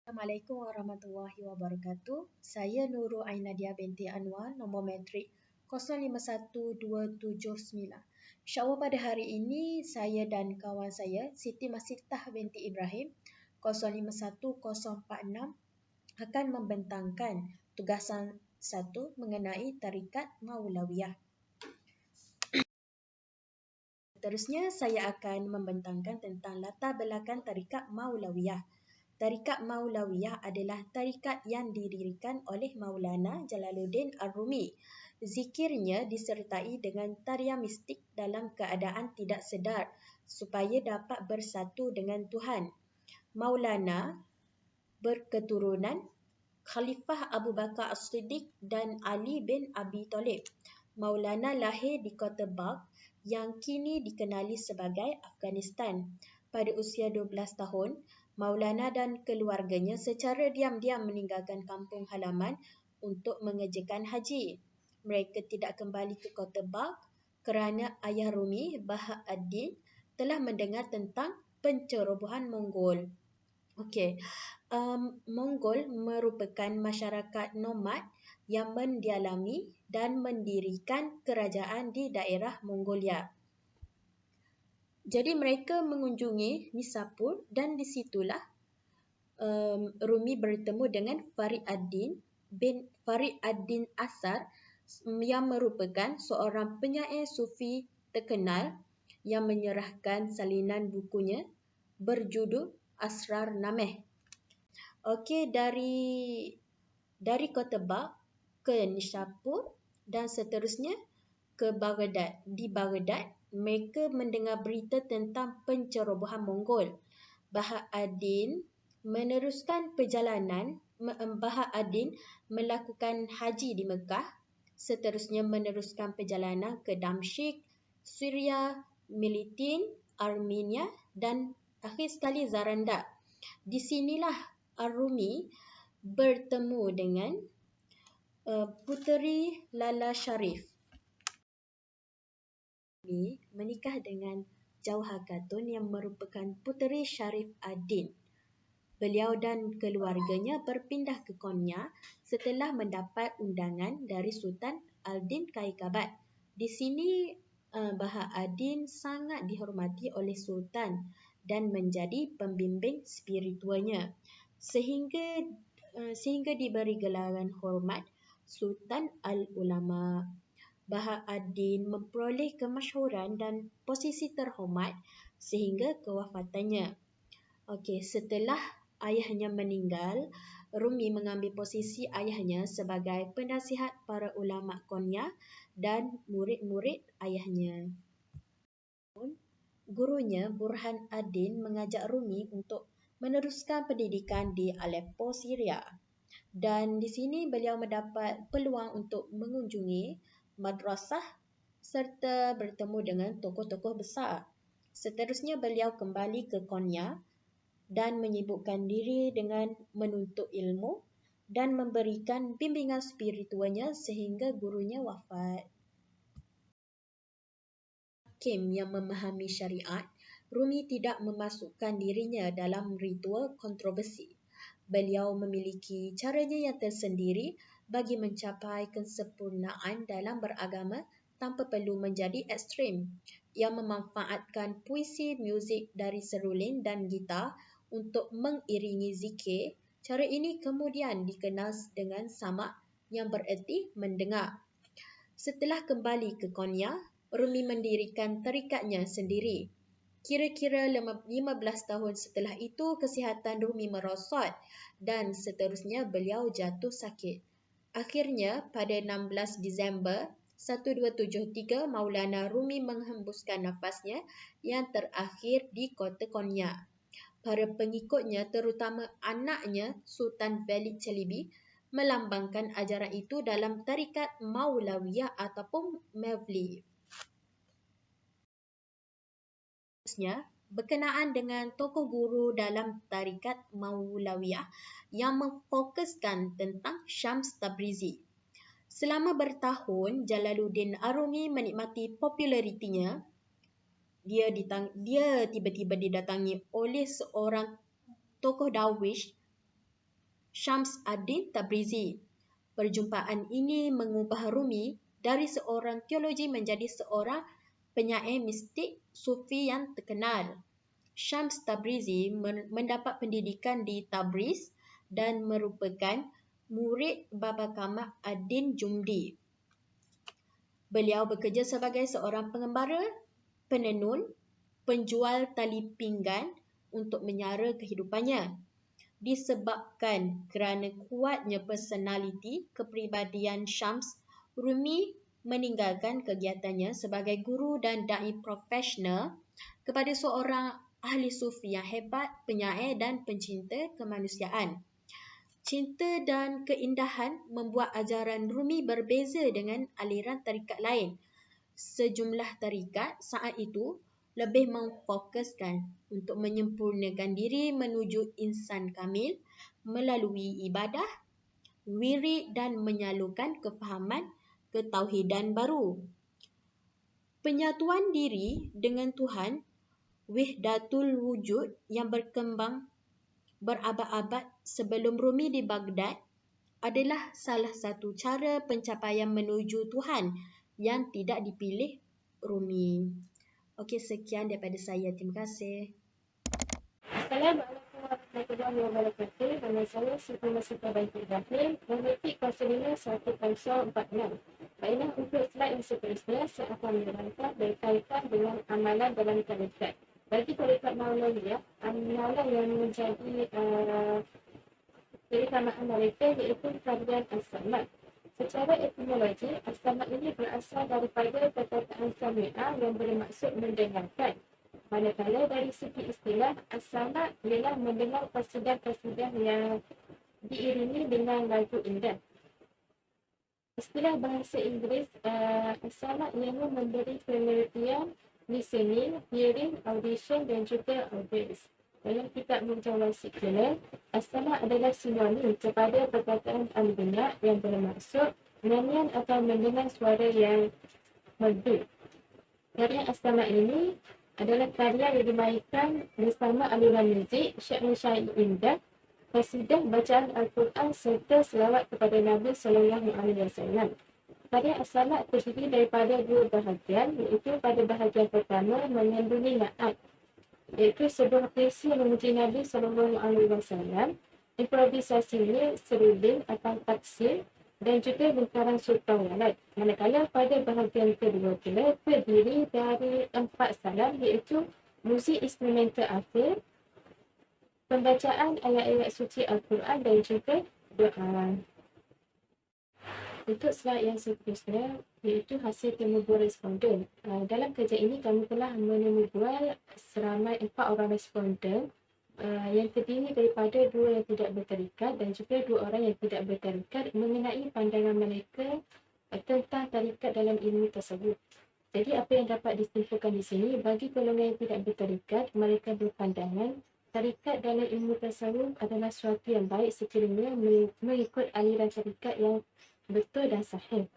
Assalamualaikum warahmatullahi wabarakatuh. Saya Nurul Ainadia binti Anwar, nombor matrik 051279. InsyaAllah pada hari ini saya dan kawan saya Siti Masitah binti Ibrahim 051046 akan membentangkan tugasan 1 mengenai tarikat Maulawiyah. Seterusnya saya akan membentangkan tentang latar belakang tarikat Maulawiyah. Tarikat Maulawiyah adalah tarikat yang didirikan oleh Maulana Jalaluddin Ar-Rumi. Zikirnya disertai dengan tarian mistik dalam keadaan tidak sedar supaya dapat bersatu dengan Tuhan. Maulana berketurunan Khalifah Abu Bakar As-Siddiq dan Ali bin Abi Thalib. Maulana lahir di kota Balkh yang kini dikenali sebagai Afghanistan. Pada usia 12 tahun, Maulana dan keluarganya secara diam-diam meninggalkan kampung halaman untuk mengerjakan haji. Mereka tidak kembali ke kota Balkh kerana ayah Rumi, Bahak ad-Din, telah mendengar tentang pencerobohan Mongol. Mongol merupakan masyarakat nomad yang mendialami dan mendirikan kerajaan di daerah Mongolia. Jadi mereka mengunjungi Nishapur dan di situlah Rumi bertemu dengan Farid ad-Din Asar yang merupakan seorang penyair sufi terkenal yang menyerahkan salinan bukunya berjudul Asrar Nameh. Dari kota Balkh ke Nishapur dan seterusnya ke Baghdad. Di Baghdad, mereka mendengar berita tentang pencerobohan Mongol. Bahak ad-Din meneruskan perjalanan. Bahak ad-Din melakukan haji di Mekah, seterusnya meneruskan perjalanan ke Damsyik, Syria, Militin, Armenia dan akhir sekali Zaranda. Di sinilah Ar-Rumi bertemu dengan puteri Lala Sharif. Menikah dengan Jauhar Khatun yang merupakan puteri Sharif ad-Din. Beliau dan keluarganya berpindah ke Konya setelah mendapat undangan dari Sultan Al-Din Kaikabad. Di sini Bahak ad-Din sangat dihormati oleh Sultan dan menjadi pembimbing spiritualnya sehingga diberi gelaran hormat Sultan Al-Ulama. Bahak ad-Din memperoleh kemasyhuran dan posisi terhormat sehingga kewafatannya. Setelah ayahnya meninggal, Rumi mengambil posisi ayahnya sebagai penasihat para ulama Konya dan murid-murid ayahnya. Gurunya Burhan ad-Din mengajak Rumi untuk meneruskan pendidikan di Aleppo, Syria. Dan di sini beliau mendapat peluang untuk mengunjungi madrasah serta bertemu dengan tokoh-tokoh besar. Seterusnya beliau kembali ke Konya dan menyibukkan diri dengan menuntut ilmu dan memberikan bimbingan spiritualnya sehingga gurunya wafat. Hakim yang memahami syariat, Rumi tidak memasukkan dirinya dalam ritual kontroversi. Beliau memiliki caranya yang tersendiri bagi mencapai kesempurnaan dalam beragama tanpa perlu menjadi ekstrim. Ia memanfaatkan puisi muzik dari seruling dan gitar untuk mengiringi zikir. Cara ini kemudian dikenal dengan samak yang bererti mendengar. Setelah kembali ke Konya, Rumi mendirikan tarikatnya sendiri. Kira-kira 15 tahun setelah itu, kesihatan Rumi merosot dan seterusnya beliau jatuh sakit. Akhirnya, pada 16 Disember 1273, Maulana Rumi menghembuskan nafasnya yang terakhir di kota Konya. Para pengikutnya, terutama anaknya Sultan Velid Çelebi, melambangkan ajaran itu dalam tarikat Maulawiyah ataupun Mevlevi. Berkenaan dengan tokoh guru dalam tarikat Maulawiyah yang memfokuskan tentang Syams Tabrizi. Selama bertahun, Jalaluddin Ar-Rumi menikmati popularitinya. Dia tiba-tiba didatangi oleh seorang tokoh darwish Syams ad-Din Tabrizi. Perjumpaan ini mengubah Rumi dari seorang teologi menjadi seorang penyair mistik sufi yang terkenal. Syams Tabrizi mendapat pendidikan di Tabriz dan merupakan murid Baba Kamal ad-Din Jumdi. Beliau bekerja sebagai seorang pengembara, penenun, penjual tali pinggan untuk menyara kehidupannya. Disebabkan kerana kuatnya personaliti kepribadian Syams, Rumi meninggalkan kegiatannya sebagai guru dan dai profesional kepada seorang ahli sufi yang hebat, penyair dan pencinta kemanusiaan. Cinta dan keindahan membuat ajaran Rumi berbeza dengan aliran tarikat lain. Sejumlah tarikat saat itu lebih memfokuskan untuk menyempurnakan diri menuju insan kamil melalui ibadah, wirid dan menyalurkan kefahaman ketauhidan baru. Penyatuan diri dengan Tuhan, Wihdatul Wujud yang berkembang berabad-abad sebelum Rumi di Baghdad adalah salah satu cara pencapaian menuju Tuhan yang tidak dipilih Rumi. Okey, sekian daripada saya. Terima kasih. Assalamualaikum warahmatullahi wabarakatuh. Nama saya Siti Masita Binti Ibrahim, memetik konsolina 1046. Baiklah, untuk slide yang seterusnya, saya akan menerangkan berkaitan dengan amalan dalam tarikat. Bagi tarikat Maulawiyah, amalan yang menjadi keutamaan mereka iaitu tarian as-samat. Secara etimologi, as-samat ini berasal daripada perkataan sami'ah yang bermaksud mendengarkan. Manakala dari segi istilah, as-samat ialah mendengar qasidah-qasidah yang diiringi dengan lagu indah. Istilah bahasa Inggeris, as-samat ialah memberi pengertian listening, hearing, audition dan juga audience. Dalam kitab Mujawasik Jalal, as-samat adalah sinonim kepada perkataan al-bina yang bermaksud nyanyian atau mendengar suara yang merdu. Tarian as-samat ini adalah tarian yang dimainkan bersama alunan muzik, syair-syair indah, qasidah, bacaan Al-Quran serta selawat kepada Nabi SAW. Tarian as-samat terdiri daripada dua bahagian, iaitu pada bahagian pertama mengandungi na'at, iaitu sebuah puisi memuji Nabi SAW, improvisasinya seruding atau taksir dan juga lingkaran sultan walad. Manakala pada bahagian kedua pula terdiri dari 4 salam, iaitu muzik instrumental akhir, pembacaan ayat-ayat suci Al-Quran dan juga doa. Untuk slide yang seterusnya, iaitu hasil temubual responden. Dalam kerja ini kami telah menemubual seramai 4 orang responden yang terdiri daripada 2 yang tidak bertarikat dan juga 2 orang yang tidak bertarikat mengenai pandangan mereka tentang tarikat dalam ilmu tasawuf. Jadi apa yang dapat disimpulkan di sini, bagi golongan yang tidak bertarikat, mereka berpandangan tarikat dalam ilmu tasawuf adalah suatu yang baik sekiranya mengikut aliran tarikat yang betul dan sahih.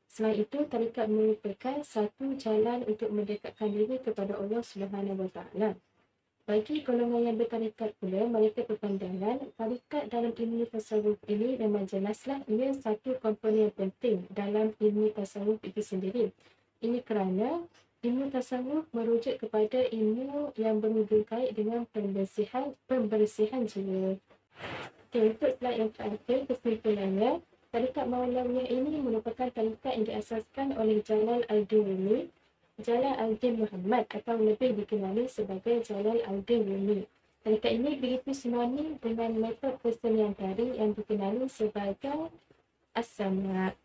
Selain itu, tarikat merupakan satu jalan untuk mendekatkan diri kepada Allah SWT. Bagi golongan yang bertarikat pula, mereka berpandangan tarikat dalam ilmu tasawuf ini memang jelaslah ia satu komponen yang penting dalam ilmu tasawuf itu sendiri. Ini kerana ilmu tasawuf merujuk kepada ilmu yang berhubung kait dengan pembersihan jiwa. Okay, untuk slide yang terakhir, kesimpulannya, tarikat Maulawiyah ini merupakan tarikat yang diasaskan oleh Jalal al-Din Rumi, Jalal al-Din Muhammad atau lebih dikenali sebagai Jalal al-Din Rumi. Tarikat ini begitu sinonim dengan metod kesenian tari yang dikenali sebagai as-samat.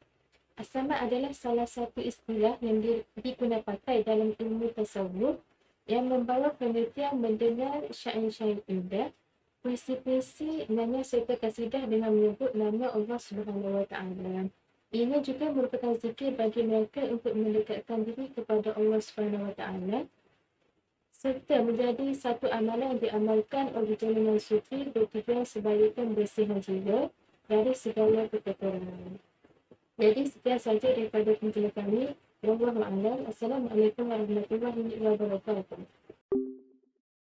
As-samat adalah salah satu istilah yang digunapakai dalam ilmu tasawuf yang membawa pengertian mendengar syair-syair indah, puisi-puisi, nyanyian serta kasidah dengan menyebut nama Allah SWT. Ini juga merupakan zikir bagi mereka untuk mendekatkan diri kepada Allah SWT serta menjadi satu amalan yang diamalkan oleh jalanan sufi bertujuan sebagai pembersihan jiwa dari segala kekotoran. Jadi sekian saja daripada penjelasan kami. Wallahu a'lam. Assalamualaikum warahmatullahi wabarakatuh.